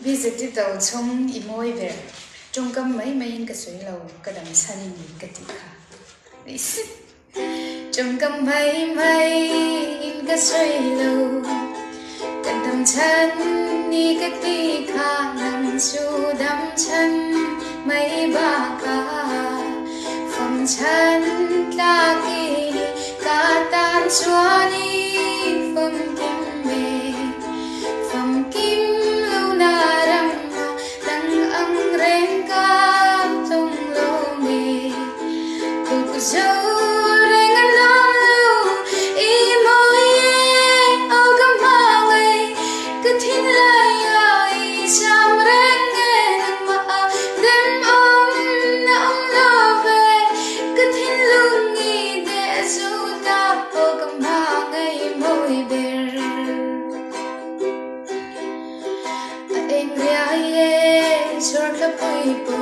Visit tàu chung imoi ver trong cam mấy cái suy lâu cái đầm san cái tị khá trong cam mấy cái suy lâu cái đầm chân ni cái tị khá nằm chu đầm chân mấy ba ca phòng chân la kỳ cả tan chúa đi phòng kim mê phòng kim lâu na răng nang ang reng ka tung lâu mê cuộc dấu reng anh long lâu y môi ao cam mang ấy cứ thiên lai ai chăm reng nghe nang ma đêm ôm nắng lo về cứ thiên luôn nghi để dấu ta ao cam mang ấy môi bề em ria ye chor ka pui pu